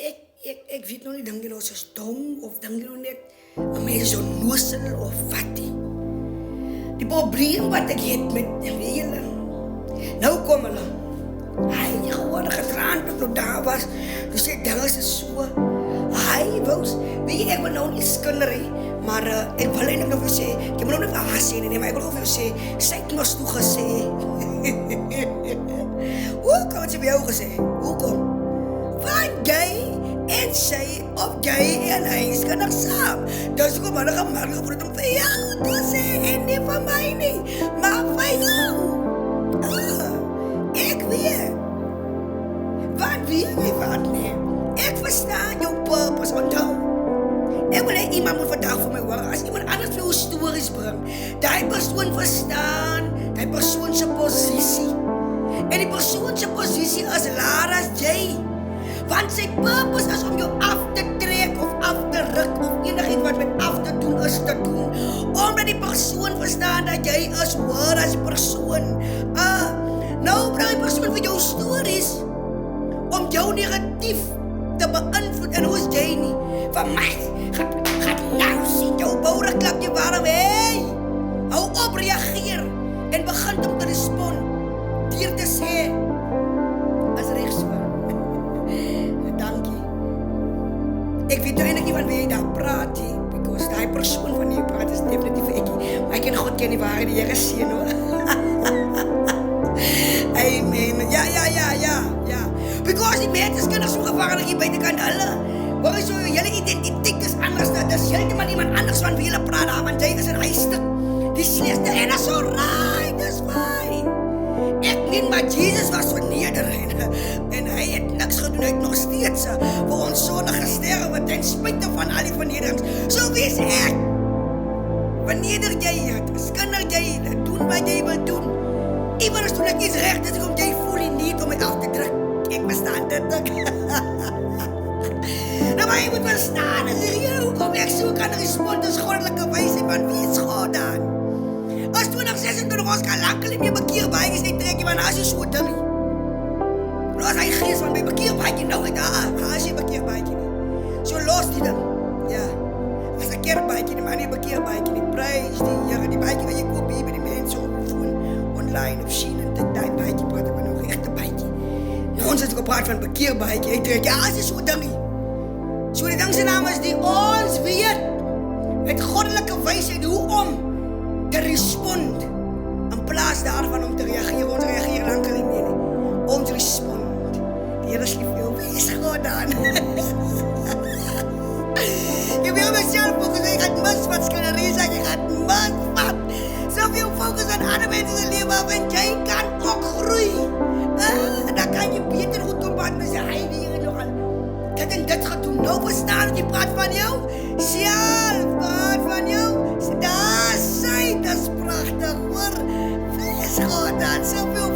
ek weet nog nie dink jy nou soos dom of dink jy nou net 'n mens so nosel of fatty. Die probleem wat ek het met julle. Nou kom hulle. Hy gewoon getraan tot nou daar was. Dus ek dinge is so. Hy wous, weet jy ek wil nou nie skinder hê, maar ek wil eintlik nog vir sê, ek moet nou nie vir haar sê nie, maar ek wil nog vir sê, sy het mos toe gesê. Hoekom het sy by jou gesê? Hoekom? Want jy en sy of jy en hy is kan nog saam. Dus kom hulle gemaak gevoel om vir jou te sê en nie vir my nie, maar vir jou. Ek weet. Want wie jy wat nie? Ek verstaan jou purpose, onthou. Ek wil iemand moet vandag vir my hoor. As iemand anders vir jou stories bring, die persoon verstaan, die persoon se posisie. En die persoon se posisie is laer as jy. Want sy purpose is om jou af te trek of af te ruk of enigiets wat met af te doen is te doen. Omdat die persoon verstaan dat jy is hoor as die persoon. Nou bring die persoon vir jou stories om jou negatief te beïnvloed en hoe is jy nie? Van my, gaat nou sien jou boure klap jy waarom, hey! Hou op, reageer en begin om te respond. Dier te sê, as recht so. Dankie. Ek weet nou eindelijk nie van wie jy daar praat, because die persoon van jy praat is definitief ekie. Maar ek ken God ken die waarheid die Here sien hoor. Amen. Ja. Because die mense kan so gevaarlik hier buitekant hulle. Hoor so julle identiteit is anders. Dis heeltemal iemand anders van wie julle praat daar, want jy is in hy stuk. Die slechtste en is so right, dis fine. Ek weet maar Jesus was so nederig en hy het niks gedoen, hy het nog steeds vir ons sonde gesterwe ten spyte van al die vernederings. So wees ek. Verneder jy het, skinder jy, doen wat jy wil doen. Iemand is toen ek iets recht is, kom jy voel nie niet om my af te druk. Ek bestaan dit ook. Nou maar jy moet verstaan, as jy hoekom ek so kan respond as goddelike wijsheid, want wie is God dan? As 2026 ons kan lankelijk nie bekeer baie is, hy trek jy, want as jy so ding nie. Nou as hy gees van my bekeer baie nou uit, as jy bekeer baie nie. So los die ding, ja. As ek keer baie nie, maar nie bekeer baie nie, prijs die Here, die baie wat jy koop hier by die mense op die phone, online of sien en dit die baie praat maar nog echte baie. Nou ons het gepraat van bekeer baie, hy trek, ja as jy so ding nie. So die ding sy naam is die ons weet, met goddelike wijsheid hoe om te respond in plaas daarvan om te reageer. Ons reageer lang nie meer nie. Ons respond. Die Here is lief vir jou. Wie is God dan? Jy wil myself fokus, jy gaat mis wat skinnerie sê, jy gaat mis wat. Soveel fokus aan ander mense se lewe af en jy kan ook groei. Dan kan jy beter goed ontband met sy hy weer nogal. Dit en dit gedoen. Nou verstaan dat jy praat van jou. Self praat van jou. Daar sy, dis prachtig hoor. Wees God dan, soveel